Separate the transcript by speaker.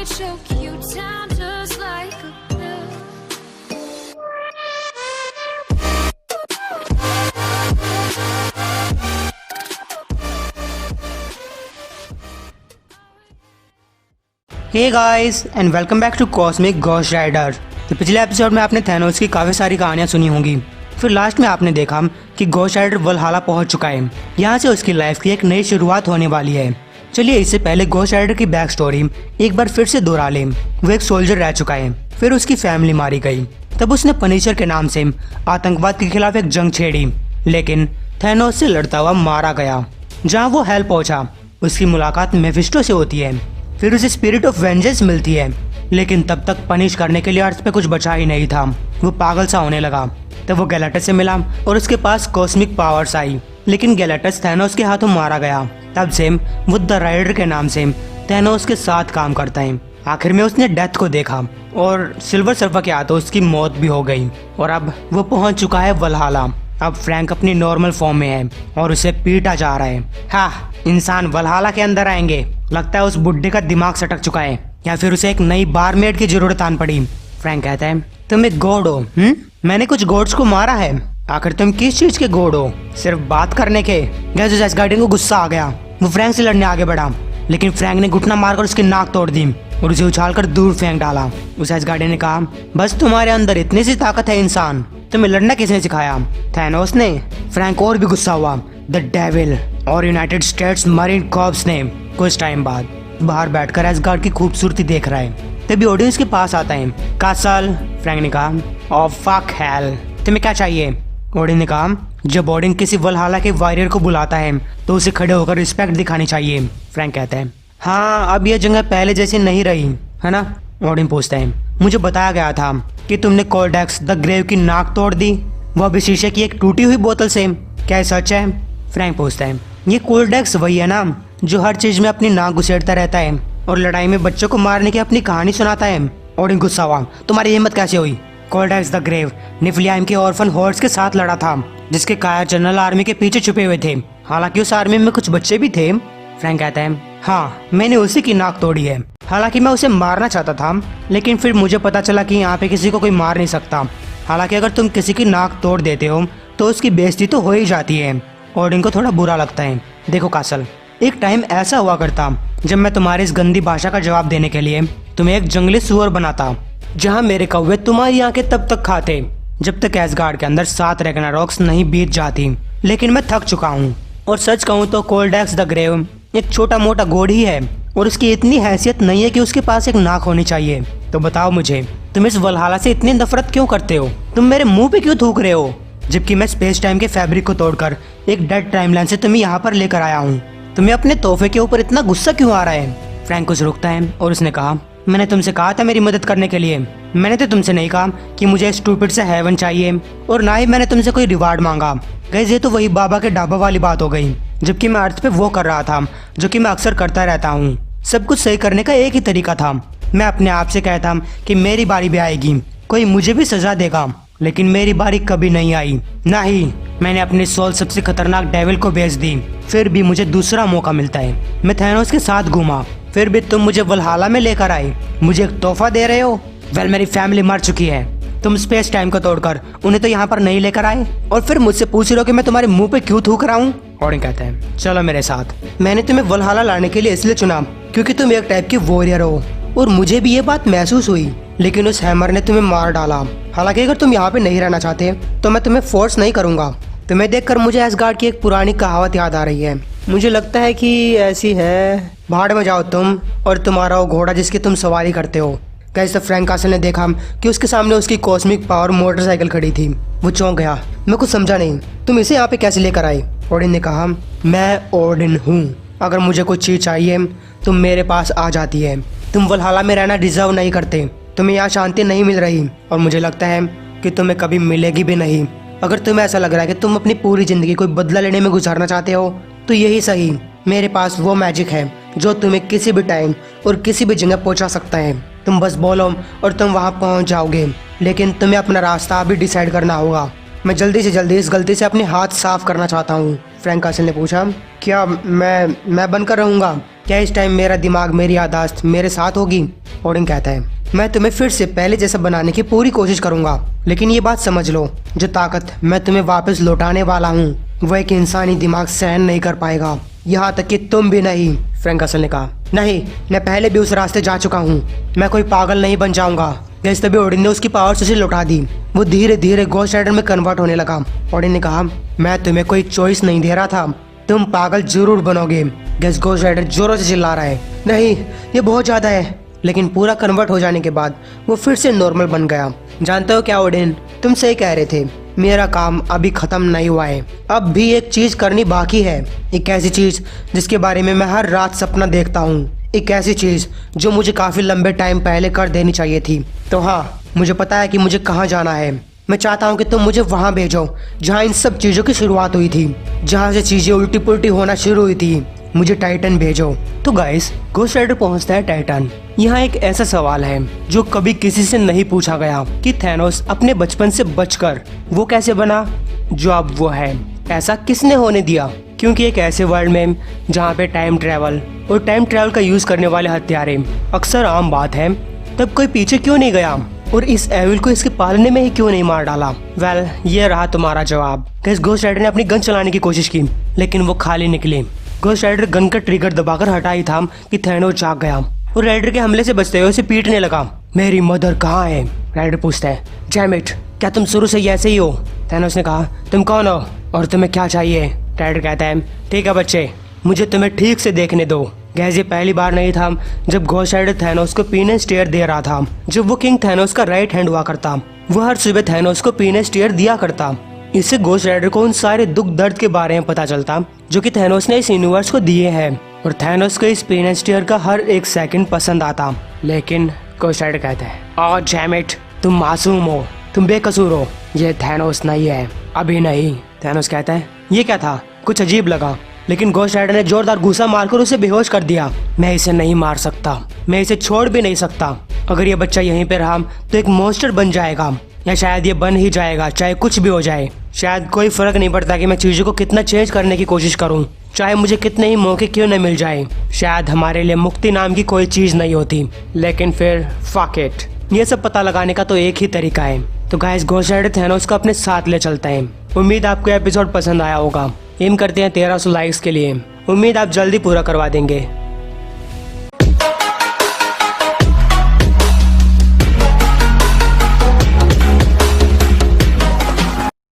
Speaker 1: choke you down just like a pill.
Speaker 2: Hey guys and welcome back to cosmic ghost rider. तो पिछले episode में आपने Thanos की काफ़ी सारी कहानियां सुनी होंगी। फिर लास्ट में आपने देखा कि घोस्ट राइडर वलहाला पहुंच चुका है। यहाँ से उसकी लाइफ की एक नई शुरुआत होने वाली है। चलिए इससे पहले घोस्ट राइडर की बैक स्टोरी एक बार फिर से दोहरा लें। वो एक सोल्जर रह चुका है, फिर उसकी फैमिली मारी गई। तब उसने पनिशर के नाम से आतंकवाद के खिलाफ एक जंग छेड़ी, लेकिन थैनोस से लड़ता हुआ मारा गया। जहाँ वो हेल पहुंचा, उसकी मुलाकात मेफिस्टो से होती है। फिर उसे स्पिरिट ऑफ वेंजेंस मिलती है, लेकिन तब तक पनिश करने के लिए अर्थ पे कुछ बचा ही नहीं था। वो पागल सा होने लगा। तब वो गैलेटस से मिला और उसके पास कॉस्मिक पावर्स आई, लेकिन गैलेटस थैनोस के हाथों मारा गया। तब से वो द राइडर के नाम से थैनोस के साथ काम करता है। आखिर में उसने डेथ को देखा और सिल्वर सर्फर के हाथों उसकी मौत भी हो गई। और अब वो पहुंच चुका है वलहाला। अब फ्रैंक अपनी नॉर्मल फॉर्म में है और उसे पीटा जा रहा है। हाँ, इंसान वलहाला के अंदर आएंगे। लगता है उस बुड्ढे का दिमाग सटक चुका है, या फिर उसे एक नई बारमेड की जरूरत आन पड़ी। फ्रैंक कहता है, तुम एक गॉड हो। मैंने कुछ गॉड्स को मारा है। आखिर तुम किस चीज के गॉड हो? सिर्फ बात करने के? गैस गार्डियन को गुस्सा आ गया। वो फ्रैंक से लड़ने आगे बढ़ा, लेकिन फ्रैंक ने घुटना मारकर उसकी नाक तोड़ दी और उसे उछालकर दूर फेंक डाला। उस गार्डियन ने कहा, बस तुम्हारे अंदर इतनी सी ताकत है इंसान, तुम्हें लड़ना किसने सिखाया? थैनोस ने। फ्रैंक और भी गुस्सा हुआ। द डेविल और यूनाइटेड स्टेट्स मरीन कॉर्प्स ने। कुछ टाइम बाद बाहर बैठकर एसगार्ड की खूबसूरती देख रहा है। तभी ऑडियंस के पास आता है। कासल, फ्रैंक ने कहा, ओह फक हेल, तुम्हें क्या चाहिए? ऑडियंस ने कहा, जब ऑडियंस किसी वलहाला के वॉरियर को बुलाता है तो उसे खड़े होकर रिस्पेक्ट दिखानी चाहिए। फ्रैंक कहता है, हाँ अब यह जगह पहले जैसी नहीं रही है ना? ऑडियंस पूछता है, मुझे बताया गया था कि तुमने कोल्डेक्स द ग्रेव की नाक तोड़ दी, वह भी शीशे की एक टूटी हुई बोतल से। क्या ये सच है? फ्रैंक पूछता है, ये कोल्डेक्स वही है ना जो हर चीज में अपनी नाक घुसेड़ता रहता है और लड़ाई में बच्चों को मारने की अपनी कहानी सुनाता है। ऑडियंस गुस्सा हुआ, तुम्हारी हिम्मत कैसे हुई? कोल्डेक्स द ग्रेव निफ्लियाम के ऑर्फन हॉर्ड्स के साथ लड़ा था, जिसके कायर जनरल आर्मी के पीछे छुपे हुए थे। हालांकि उस आर्मी में कुछ बच्चे भी थे। फ्रैंक कहता है, हाँ मैंने उसी की नाक तोड़ी है। हालांकि मैं उसे मारना चाहता था, लेकिन फिर मुझे पता चला कि यहाँ पे किसी को कोई मार नहीं सकता। हालांकि अगर तुम किसी की नाक तोड़ देते हो तो उसकी बेइज्जती तो हो ही जाती है। ऑडियंस को थोड़ा बुरा लगता है। देखो कासल, एक टाइम ऐसा हुआ करता जब मैं तुम्हारी इस गंदी भाषा का जवाब देने के लिए तुम्हें एक जंगली सुअर बनाता, जहाँ मेरे कौवे तुम्हारी आंखें तब तक खाते जब तक एसगार्ड के अंदर 7 रैग्नारोक्स नहीं बीत जाती। लेकिन मैं थक चुका हूँ, और सच कहूँ तो कोल्डेक्स द ग्रेव एक छोटा मोटा गोड ही है और उसकी इतनी हैसियत नहीं है कि उसके पास एक नाक होनी चाहिए। तो बताओ मुझे, तुम इस वलहाला से इतनी नफरत क्यों करते हो? तुम मेरे मुंह पे क्यों थूक रहे हो, जबकि मैं स्पेस टाइम के फैब्रिक को तोड़कर एक डेड टाइमलाइन से तुम्हें यहाँ पर लेकर आया हूँ। तुम्हें अपने तोहफे के ऊपर इतना गुस्सा क्यों आ रहा है? फ्रैंक कुछ रुकता है और उसने कहा, मैंने तुमसे कहा था मेरी मदद करने के लिए। मैंने तो तुमसे नहीं कहा कि मुझे स्टूपिड से हेवन चाहिए, और ना ही मैंने तुमसे कोई रिवार्ड मांगा। गाइस, ये तो वही बाबा के ढाबा वाली बात हो गई, जबकि मैं अर्थ पे वो कर रहा था जो कि मैं अक्सर करता रहता हूँ। सब कुछ सही करने का एक ही तरीका था। मैं अपने आप से कहता कि मेरी बारी भी आएगी, कोई मुझे भी सजा देगा, लेकिन मेरी बारी कभी नहीं आई। ना ही मैंने अपनी सोल सबसे खतरनाक डेविल को बेच दी। फिर भी मुझे दूसरा मौका मिलता है। मैं थैनोस के साथ घूमा, फिर भी तुम मुझे वलहाला में लेकर आए। मुझे एक तोहफा दे रहे हो? वेल, मेरी फैमिली मर चुकी है। तुम स्पेस टाइम को तोड़कर उन्हें तो यहाँ पर नहीं लेकर आए, और फिर मुझसे पूछ रहे हो कि मैं तुम्हारे मुंह पे क्यों थूक रहा हूँ? ऑडियंस कहता है, चलो मेरे साथ। मैंने तुम्हें वलहाला लाने के लिए इसलिए चुना क्योंकि तुम एक टाइप की वॉरियर हो, और मुझे भी ये बात महसूस हुई, लेकिन उस हैमर ने तुम्हें मार डाला। हालांकि अगर तुम यहाँ पे नहीं रहना चाहते तो मैं तुम्हें फोर्स नहीं करूंगा। तुम्हें देखकर मुझे एसगार्ड की एक पुरानी कहावत याद आ रही है। मुझे लगता है कि ऐसी है, भाड़ में जाओ तुम और तुम्हारा वो घोड़ा जिसकी तुम सवारी करते हो। कैसे फ्रैंक कासल ने देखा कि उसके सामने उसकी कॉस्मिक पावर मोटरसाइकिल खड़ी थी। वो चौंक गया। मैं कुछ समझा नहीं, तुम इसे यहाँ पे कैसे लेकर आए? ऑडिन ने कहा, मैं ऑडिन हूँ। अगर मुझे कोई चीज़ चाहिए तुम मेरे पास आ जाती है। तुम वलहाला में रहना डिजर्व नहीं करते। तुम्हें यहाँ शांति नहीं मिल रही, और मुझे लगता है कि तुम्हें कभी मिलेगी भी नहीं। अगर तुम्हें ऐसा लग रहा है कि तुम अपनी पूरी जिंदगी कोई बदला लेने में गुजारना चाहते हो तो यही सही। मेरे पास वो मैजिक है जो तुम्हें किसी भी टाइम और किसी भी जगह पहुंचा सकता है। तुम बस बोलो और तुम वहां पहुंच जाओगे, लेकिन तुम्हें अपना रास्ता अभी डिसाइड करना होगा। मैं जल्दी से जल्दी इस गलती से अपने हाथ साफ करना चाहता हूँ। फ्रैंक कासल ने पूछा, क्या मैं बनकर रहूँगा? क्या इस टाइम मेरा दिमाग, मेरी याददाश्त मेरे साथ होगी? ओडिन कहता है, मैं तुम्हें फिर से पहले जैसा बनाने की पूरी कोशिश करूंगा, लेकिन ये बात समझ लो, जो ताकत मैं तुम्हें वापस लौटाने वाला हूँ वह एक इंसानी दिमाग सहन नहीं कर पाएगा, यहाँ तक कि तुम भी नहीं। फ्रैंक असल ने कहा, नहीं, मैं पहले भी उस रास्ते जा चुका हूँ, मैं कोई पागल नहीं बन जाऊंगा। गैस तभी ओडिन ने उसकी पावर्स उसे लौटा दी। वो धीरे धीरे घोस्ट राइडर में कन्वर्ट होने लगा। ओडिन ने कहा, मैं तुम्हें कोई चॉइस नहीं दे रहा था, तुम पागल जरूर बनोगे। गैस घोस्ट राइडर जोरों से चिल्ला रहा है, नहीं ये बहुत ज्यादा है। लेकिन पूरा कन्वर्ट हो जाने के बाद वो फिर से नॉर्मल बन गया। जानते हो क्या ओडिन, तुम सही कह रहे थे, मेरा काम अभी खत्म नहीं हुआ है, अब भी एक चीज करनी बाकी है। एक ऐसी चीज जिसके बारे में मैं हर रात सपना देखता हूँ, एक ऐसी चीज जो मुझे काफी लंबे टाइम पहले कर देनी चाहिए थी। तो हाँ, मुझे पता है कि मुझे कहाँ जाना है। मैं चाहता हूँ कि तुम मुझे वहाँ भेजो जहाँ इन सब चीजों की शुरुआत हुई थी, जहाँ से चीजें उल्टी पुल्टी होना शुरू हुई थी। मुझे टाइटन भेजो। तो गाइस, घोस्ट राइडर पहुंचता है टाइटन। यहाँ एक ऐसा सवाल है जो कभी किसी से नहीं पूछा गया कि थैनोस अपने बचपन से बचकर वो कैसे बना जो अब वो है। ऐसा किसने होने दिया? क्योंकि एक ऐसे वर्ल्ड में जहाँ पे टाइम ट्रेवल और टाइम ट्रेवल का यूज करने वाले हथियारे अक्सर आम बात है, तब कोई पीछे क्यों नहीं गया और इस एविल को इसके पालने में ही क्यों नहीं मार डाला? वेल, ये रहा तुम्हारा जवाब। घोस्ट राइडर ने अपनी गन चलाने की कोशिश की, लेकिन वो खाली निकली। घोस्ट राइडर गन का ट्रिगर दबाकर हटा ही था कि थैनोस जाग गया और राइडर के हमले से बचते हुए उसे पीटने लगा। मेरी मदर कहाँ है? राइडर पूछता है। डैम इट, क्या तुम शुरू से ऐसे ही हो? थैनोस ने कहा, तुम कौन हो और तुम्हें क्या चाहिए? राइडर कहता है, ठीक है बच्चे, मुझे तुम्हें ठीक से देखने दो। गैस ये पहली बार नहीं था जब घोस्ट राइडर थैनोस को पीने स्टेयर दे रहा था। जब वो किंग थैनोस का राइट हैंड हुआ करता, वो हर सुबह थैनोस को पीने स्टेयर दिया करता। इससे घोस्ट राइडर को उन सारे दुख दर्द के बारे में पता चलता जो कि थैनोस ने इस यूनिवर्स को दिए हैं, और थैनोस को इस पीने स्टेयर का हर एक सेकंड पसंद आता। लेकिन घोस्ट राइडर कहता है, ओह डैम इट, तुम मासूम हो, तुम बेकसूर हो, ये थैनोस नहीं है, अभी नहीं। थैनोस कहता है, ये क्या था? कुछ अजीब लगा, लेकिन घोस्ट राइडर ने जोरदार घूसा मारकर उसे बेहोश कर दिया। मैं इसे नहीं मार सकता, मैं इसे छोड़ भी नहीं सकता। अगर ये बच्चा यहीं पे रहा तो एक मॉन्स्टर बन जाएगा, या शायद ये बन ही जाएगा, चाहे कुछ भी हो जाए। शायद कोई फर्क नहीं पड़ता कि मैं चीजों को कितना चेंज करने की कोशिश करूं, चाहे मुझे कितने ही मौके क्यों न मिल जाए। शायद हमारे लिए मुक्ति नाम की कोई चीज नहीं होती, लेकिन फिर फक इट, ये सब पता लगाने का तो एक ही तरीका है। तो गाइस, घोस्ट राइडर थैनोस को अपने साथ ले चलते हैं। उम्मीद आपको एपिसोड पसंद आया होगा। एम करते हैं 1300 लाइक्स के लिए। उम्मीद आप जल्दी पूरा करवा देंगे।